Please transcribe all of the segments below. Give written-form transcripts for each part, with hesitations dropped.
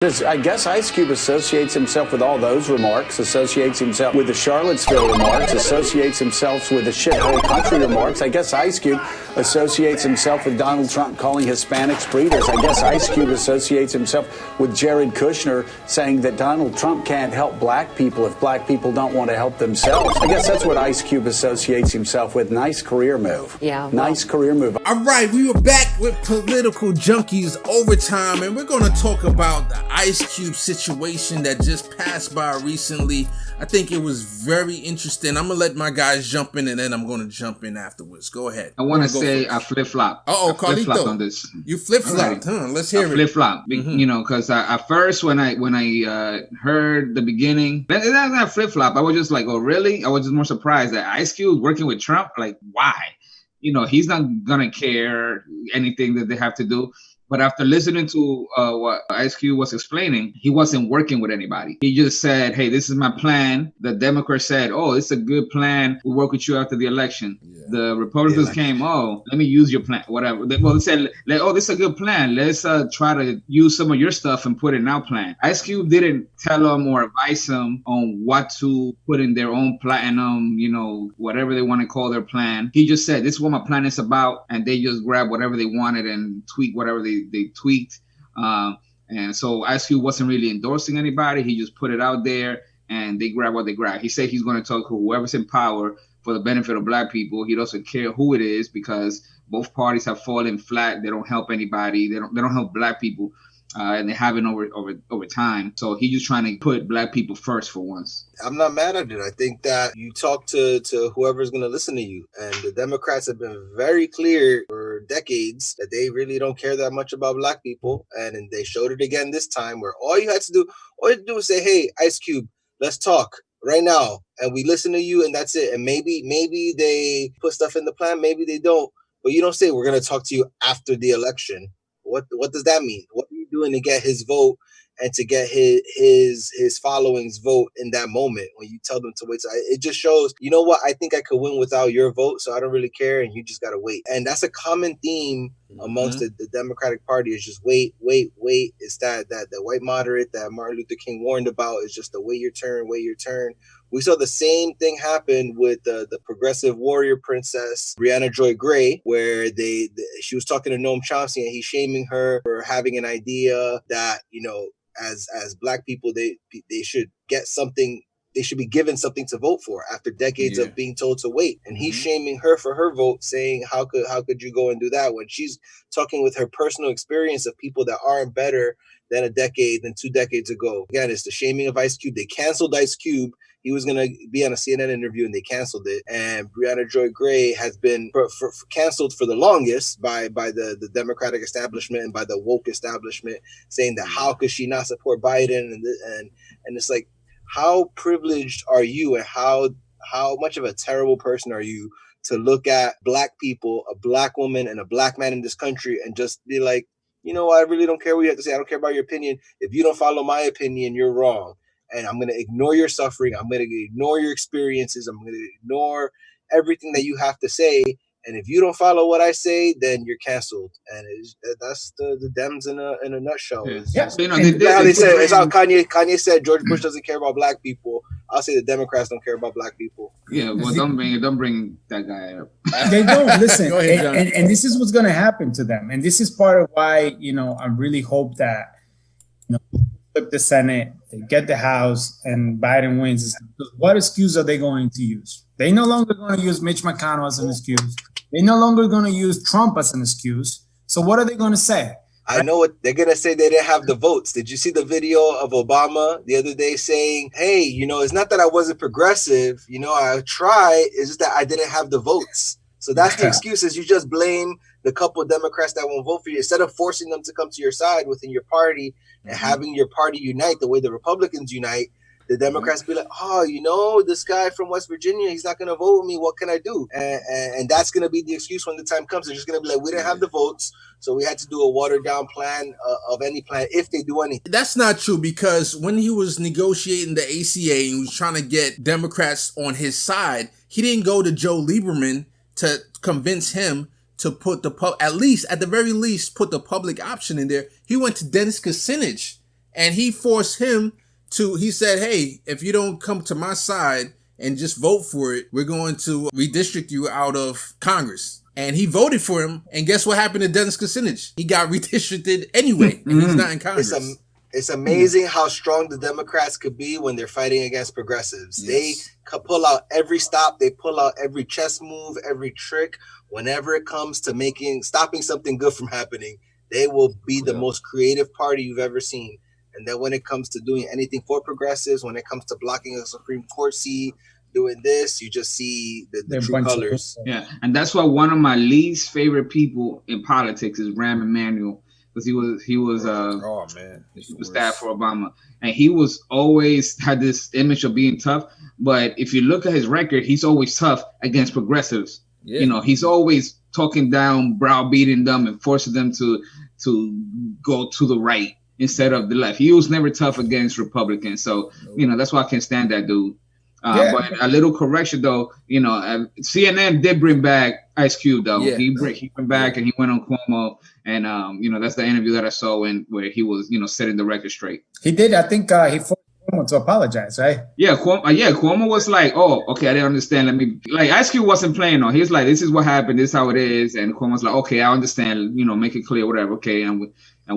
I guess Ice Cube associates himself with all those remarks, associates himself with the Charlottesville remarks, associates himself with the shithole country remarks. I guess Ice Cube associates himself with Donald Trump calling Hispanics breeders. I guess Ice Cube associates himself with Jared Kushner saying that Donald Trump can't help black people if black people don't want to help themselves. I guess that's what Ice Cube associates himself with. Nice career move. Yeah. Well. Nice career move. All right, we were back with Political Junkies Overtime, and we're going to talk about the Ice Cube situation that just passed by recently. I think it was very interesting. I'm going to let my guys jump in, and then I'm going to jump in afterwards. Go ahead. I want to say I flip-flop. Uh-oh, Carlito. Flip-flop on this. You flip-flopped, huh? Let's hear it. Flip-flop. You know, because at first when I heard the beginning, that's not flip-flop. I was just like, oh, really? I was just more surprised that Ice Cube was working with Trump. Like, why? You know, he's not going to care anything that they have to do. But after listening to what Ice Cube was explaining, he wasn't working with anybody. He just said, hey, this is my plan. The Democrats said, oh, it's a good plan. We'll work with you after the election. Yeah. The Republicans came, oh, let me use your plan, whatever. Well, they said, oh, this is a good plan. Let's try to use some of your stuff and put it in our plan. Ice Cube didn't tell them or advise them on what to put in their own platinum, you know, whatever they want to call their plan. He just said, this is what my plan is about. And they just grabbed whatever they wanted and tweak whatever they tweaked. And so Ice Cube wasn't really endorsing anybody. He just put it out there and they grab what they grab. He said he's going to talk to whoever's in power for the benefit of black people. He doesn't care who it is because both parties have fallen flat. They don't help anybody. They don't help black people. And they haven't over time. So he's just trying to put black people first for once. I'm not mad at it. I think that you talk to whoever's going to listen to you. And the Democrats have been very clear for decades that they really don't care that much about black people. And they showed it again this time where all you had to do was say, hey, Ice Cube, let's talk right now. And we listen to you and that's it. And maybe they put stuff in the plan. Maybe they don't. But you don't say we're going to talk to you after the election. What does that mean? What are you doing to get his vote and to get his following's vote in that moment when you tell them to wait? So it just shows, you know what? I think I could win without your vote, so I don't really care, and you just got to wait. And that's a common theme amongst the Democratic Party is just wait. It's that white moderate that Martin Luther King warned about is just the wait your turn. We saw the same thing happen with the progressive warrior princess, Brianna Joy Gray, where she was talking to Noam Chomsky and he's shaming her for having an idea that, you know, as black people, they should get something. They should be given something to vote for after decades of being told to wait. And he's shaming her for her vote, saying, how could you go and do that when she's talking with her personal experience of people that aren't better than than 2 decades ago. Again, it's the shaming of Ice Cube. They canceled Ice Cube. He was going to be on a CNN interview and they canceled it. And Brianna Joy Gray has been canceled for the longest by the Democratic establishment and by the woke establishment, saying that how could she not support Biden? And it's like, how privileged are you and how much of a terrible person are you to look at black people, a black woman and a black man in this country and just be like, you know, I really don't care what you have to say. I don't care about your opinion. If you don't follow my opinion, you're wrong. And I'm going to ignore your suffering. I'm going to ignore your experiences. I'm going to ignore everything that you have to say. And if you don't follow what I say, then you're canceled. And that's the Dems in a nutshell. Yeah. You know, they said, it's how Kanye said George Bush doesn't care about black people. I'll say the Democrats don't care about blac people. Yeah, well, don't bring that guy up. They don't listen. Go ahead, and this is what's going to happen to them. And this is part of why, you know, I really hope that, you know, flip the Senate, they get the House, and Biden wins. What excuse are they going to use? They no longer going to use Mitch McConnell as an excuse. They're no longer going to use Trump as an excuse. So what are they going to say? I know what they're going to say. They didn't have the votes. Did you see the video of Obama the other day saying, hey, you know, it's not that I wasn't progressive. You know, I tried. It's just that I didn't have the votes. So that's the excuse is you just blame the couple of Democrats that won't vote for you instead of forcing them to come to your side within your party and having your party unite the way the Republicans unite. The Democrats be like, oh, you know, this guy from West Virginia, he's not going to vote with me. What can I do? And that's going to be the excuse when the time comes. They're just going to be like, we didn't have the votes, so we had to do a watered down plan of any plan if they do anything. That's not true, because when he was negotiating the ACA and he was trying to get Democrats on his side, he didn't go to Joe Lieberman to convince him to put at the very least, put the public option in there. He went to Dennis Kucinich and he forced him to. He said, "Hey, if you don't come to my side and just vote for it, we're going to redistrict you out of Congress." And he voted for him, and guess what happened to Dennis Kucinich? He got redistricted anyway, and he's not in Congress. It's amazing how strong the Democrats could be when they're fighting against progressives. Yes. They pull out every stop. They pull out every chess move, every trick. Whenever it comes to stopping something good from happening, they will be the most creative party you've ever seen. And then when it comes to doing anything for progressives, when it comes to blocking a Supreme Court seat, doing this, you just see the true colors. Yeah, and that's why one of my least favorite people in politics is Rahm Emanuel. Because he was staff for Obama, and he was always had this image of being tough. But if you look at his record, he's always tough against progressives. Yeah. You know, he's always talking down, browbeating them, and forcing them to go to the right instead of the left. He was never tough against Republicans. So you know that's why I can't stand that dude. But a little correction though, you know, CNN did bring back Ice Cube though. Yeah. He went back and he went on Cuomo, and you know that's the interview that I saw where he was, you know, setting the record straight. He did. I think he forced Cuomo to apologize, right? Yeah, Cuomo was like, "Oh, okay, I didn't understand. Let me." Like Ice Cube wasn't playing on. He was like, "This is what happened. This is how it is," and Cuomo's like, "Okay, I understand. You know, make it clear, whatever. Okay, and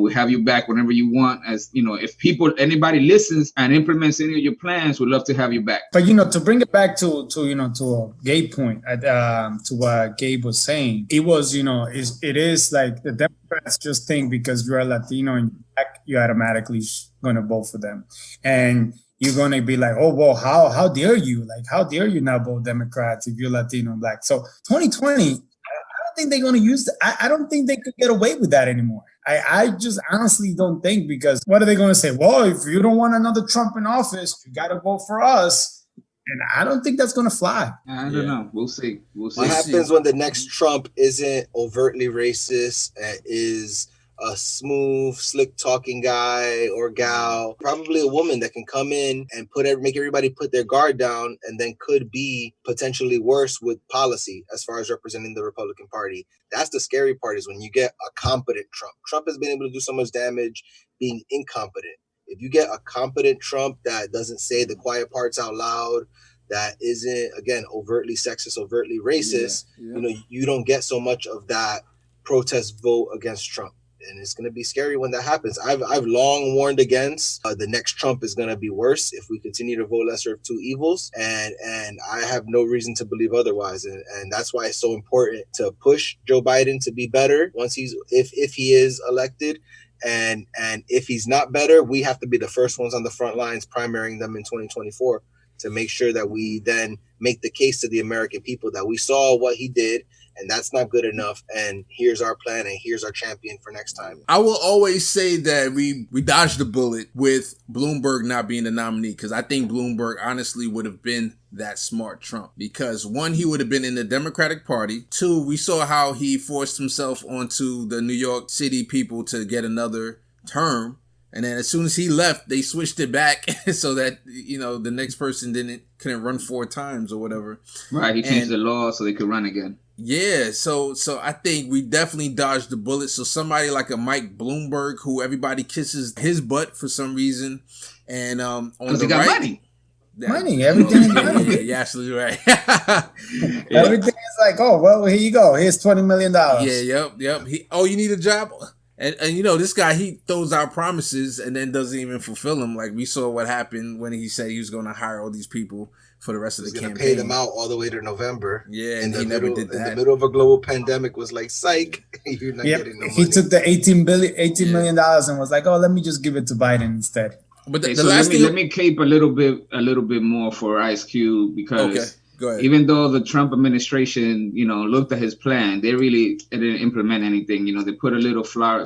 we have you back whenever you want. As you know, if anybody listens and implements any of your plans, we'd love to have you back." But you know, to bring it back to a Gabe point, to what Gabe was saying, it was, you know, it is like the Democrats just think because you're a Latino and you're black, you automatically going to vote for them, and you're going to be like, oh well, how dare you? Like, how dare you not vote Democrats if you're Latino and black? So 2020. I don't think they're going to use that. I don't think they could get away with that anymore. I just honestly don't think, because what are they going to say? Well, if you don't want another Trump in office, you got to vote for us. And I don't think that's going to fly. I don't know. We'll see. What happens when the next Trump isn't overtly racist, is a smooth, slick talking guy or gal, probably a woman that can come in and make everybody put their guard down, and then could be potentially worse with policy as far as representing the Republican Party. That's the scary part, is when you get a competent Trump. Trump has been able to do so much damage being incompetent. If you get a competent Trump that doesn't say the quiet parts out loud, that isn't, again, overtly sexist, overtly racist, you know, you don't get so much of that protest vote against Trump. And it's going to be scary when that happens. I've long warned against the next Trump is going to be worse if we continue to vote lesser of two evils. And I have no reason to believe otherwise. And that's why it's so important to push Joe Biden to be better once if he is elected. And if he's not better, we have to be the first ones on the front lines primarying them in 2024 to make sure that we then make the case to the American people that we saw what he did, and that's not good enough, and here's our plan, and here's our champion for next time. I will always say that we dodged the bullet with Bloomberg not being the nominee, because I think Bloomberg honestly would have been that smart Trump. Because one, he would have been in the Democratic Party. Two, we saw how he forced himself onto the New York City people to get another term. And then as soon as he left, they switched it back so that, you know, the next person couldn't run 4 times or whatever. Right, he changed the law so they could run again. Yeah, so I think we definitely dodged the bullet. So somebody like a Mike Bloomberg, who everybody kisses his butt for some reason, and on the got right, money, everything is money. Yeah, you're absolutely right. Everything is like, oh well, here you go. Here's $20 million. Yeah, yep. You need a job. And you know, this guy, he throws out promises and then doesn't even fulfill them. Like we saw what happened when he said he was going to hire all these people for the rest of the campaign. Pay them out all the way to November. Yeah, and he never did that. In the middle of a global pandemic, was like, psych, you're not getting no money. He took the $18 million and was like, oh, let me just give it to Biden instead. But let me cape a little bit more for Ice Cube, because even though the Trump administration, you know, looked at his plan, they really didn't implement anything. You know, they put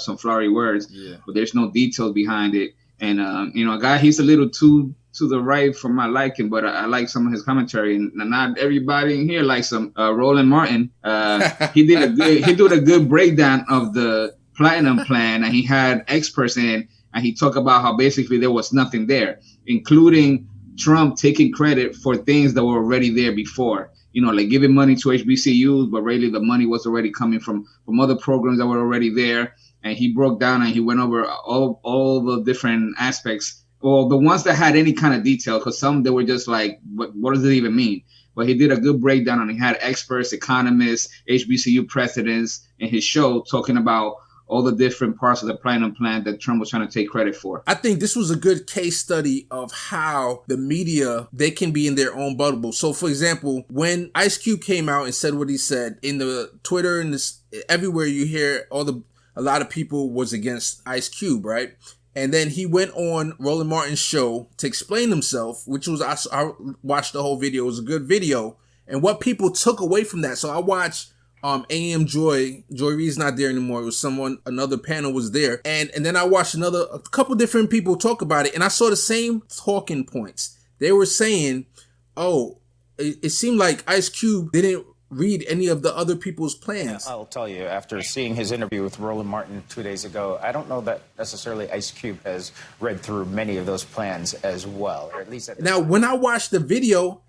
some flowery words, but there's no details behind it. And you know, a guy, he's a little too to the right for my liking, but I like some of his commentary. And not everybody in here likes him. Roland Martin, he did a good breakdown of the Platinum Plan, and he had experts in, and he talked about how basically there was nothing there, including Trump taking credit for things that were already there before, you know, like giving money to HBCUs, but really the money was already coming from other programs that were already there. and he broke down and he went over all the different aspects. Well, the ones that had any kind of detail, because some they were just like, what does it even mean? But he did a good breakdown, and he had experts, economists, HBCU presidents in his show talking about all the different parts of the plan that Trump was trying to take credit for. I think this was a good case study of how the media, they can be in their own bubble. So, for example, when Ice Cube came out and said what he said, in the Twitter and this, everywhere you hear a lot of people was against Ice Cube, right? And then he went on Roland Martin's show to explain himself, which was, I watched the whole video. It was a good video. And what people took away from that. So I watched AM Joy Reid's not there anymore. It was another panel was there. And then I watched a couple different people talk about it. And I saw the same talking points. They were saying, it seemed like Ice Cube didn't read any of the other people's plans. I'll tell you, after seeing his interview with Roland Martin 2 days ago, I don't know that necessarily Ice Cube has read through many of those plans as well, or at least. Now, when I watched the video,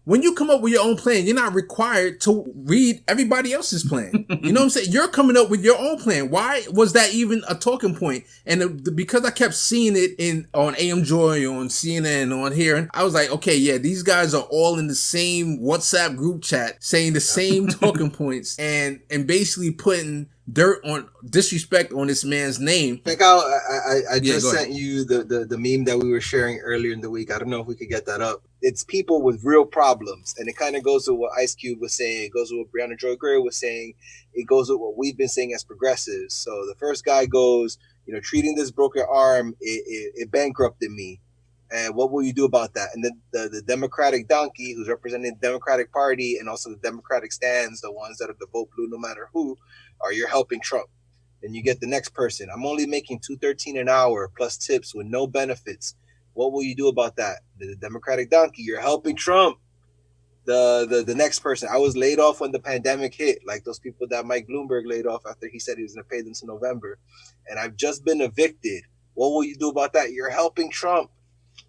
when you come up with your own plan, you're not required to read everybody else's plan. You know what I'm saying? You're coming up with your own plan. Why was that even a talking point? And because I kept seeing it on AM Joy, on CNN, on here, I was like, okay, yeah, these guys are all in the same WhatsApp group chat saying the same talking points and basically putting disrespect on this man's name. I just sent you the meme that we were sharing earlier in the week. I don't know if we could get that up. It's people with real problems, and it kind of goes with what Ice Cube was saying. It goes with what Breonna Joy Gray was saying. It goes with what we've been saying as progressives. So the first guy goes, treating this broken arm, it bankrupted me. And what will you do about that? And then the Democratic donkey, who's representing the Democratic Party and also the Democratic stands, the ones that are the vote blue no matter who, you're helping Trump. Then you get the next person. I'm only making $2.13 an hour plus tips with no benefits. What will you do about that? The Democratic donkey, you're helping Trump. The next person, I was laid off when the pandemic hit, like those people that Mike Bloomberg laid off after he said he was going to pay them to November. And I've just been evicted. What will you do about that? You're helping Trump.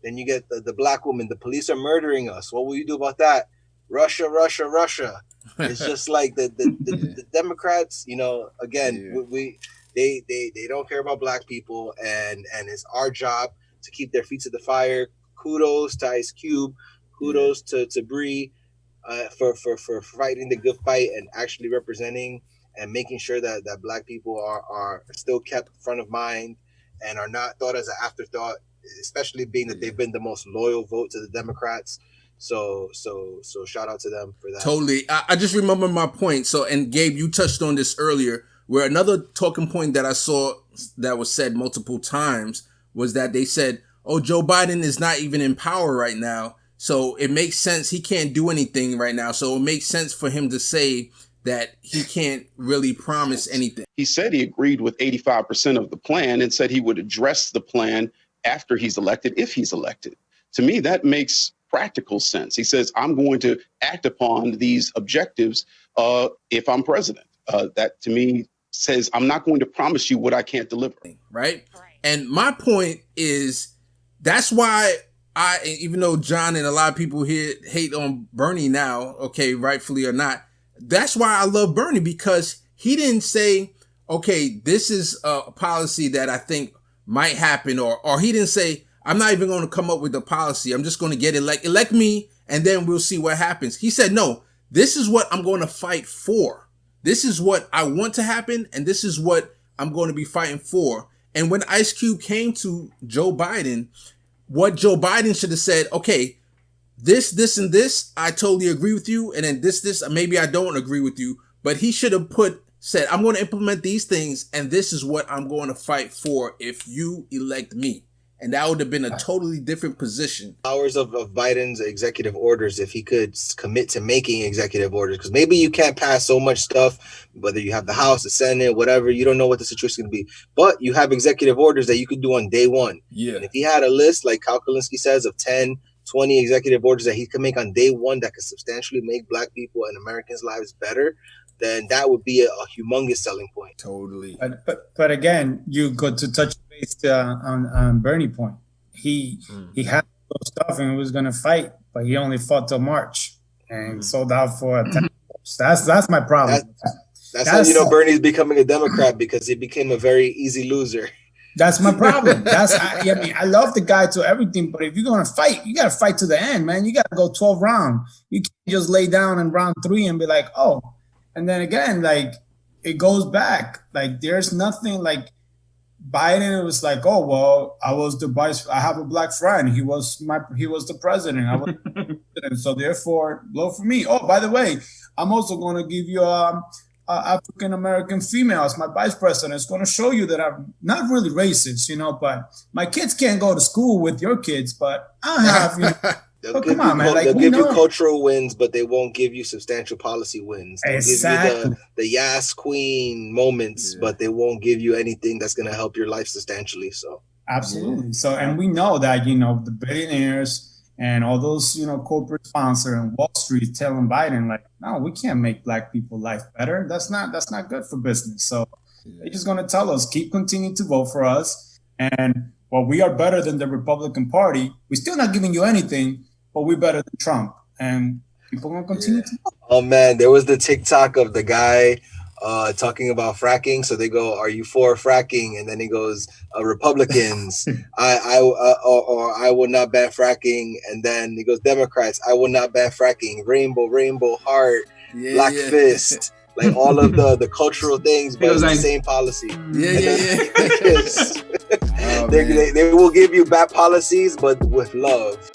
Then you get the black woman. The police are murdering us. What will you do about that? Russia, Russia, Russia. It's just like the Democrats, again, they don't care about black people, and it's our job to keep their feet to the fire. Kudos to Ice Cube. Kudos to Bree for fighting the good fight and actually representing and making sure that black people are still kept front of mind and are not thought as an afterthought, especially being that they've been the most loyal vote to the Democrats. So shout out to them for that. Totally. I just remember my point. So, and Gabe, you touched on this earlier, where another talking point that I saw that was said multiple times was that they said, Joe Biden is not even in power right now. So it makes sense. He can't do anything right now. So it makes sense for him to say that he can't really promise anything. He said he agreed with 85% of the plan and said he would address the plan after he's elected, if he's elected. To me, that makes practical sense. He says, I'm going to act upon these objectives if I'm president. That to me says, I'm not going to promise you what I can't deliver. Right. And my point is, that's why even though John and a lot of people here hate on Bernie now, okay, rightfully or not, that's why I love Bernie, because he didn't say, okay, this is a policy that I think might happen, or he didn't say, I'm not even going to come up with a policy. I'm just going to get elect me, and then we'll see what happens. He said, no, this is what I'm going to fight for. This is what I want to happen, and this is what I'm going to be fighting for. And when Ice Cube came to Joe Biden, what Joe Biden should have said, okay, this, and this, I totally agree with you. And then this, maybe I don't agree with you. But he should have said, I'm going to implement these things, and this is what I'm going to fight for if you elect me. And that would have been a totally different position. Powers of Biden's executive orders, if he could commit to making executive orders, because maybe you can't pass so much stuff, whether you have the House, the Senate, whatever, you don't know what the situation is going to be. But you have executive orders that you could do on day one. Yeah. And if he had a list, like Kyle Kalinske says, of 10, 20 executive orders that he could make on day one that could substantially make black people and Americans' lives better, then that would be a humongous selling point. Totally. But again, you got to touch base on Bernie point. He had those stuff and was going to fight, but he only fought till March and sold out for 10. That's my problem. That's how you know Bernie's becoming a Democrat, because he became a very easy loser. That's my problem. I mean, I love the guy to everything, but if you're gonna fight, you gotta fight to the end, man. You gotta go 12 rounds. You can't just lay down in round 3 and be like, oh. And then again, like, it goes back. Like, there's nothing like Biden. It was like, oh well, I have a black friend. He was the president. I was president, so therefore, vote for me. Oh, by the way, I'm also gonna give you African American female as my vice president. It's going to show you that I'm not really racist, you know, but my kids can't go to school with your kids, but I have, you know. Come on, man. Like, they'll give you cultural wins, but they won't give you substantial policy wins. They'll exactly. give you the Yas Queen moments, but they won't give you anything that's going to help your life substantially. So absolutely. So, and we know that, you know, the billionaires and all those, you know, corporate sponsor and Wall Street telling Biden, like, no, we can't make black people life better. That's not good for business. So they're just going to tell us, continuing to vote for us. And well, we are better than the Republican Party. We're still not giving you anything, but we're better than Trump. And people are going to continue to vote. Oh man, there was the TikTok of the guy talking about fracking. So they go, "Are you for fracking?" And then he goes, "Republicans, I will not ban fracking." And then he goes, "Democrats, I will not ban fracking." Rainbow, heart, black fist, like all of the cultural things, but it's the same policy. They will give you bad policies, but with love.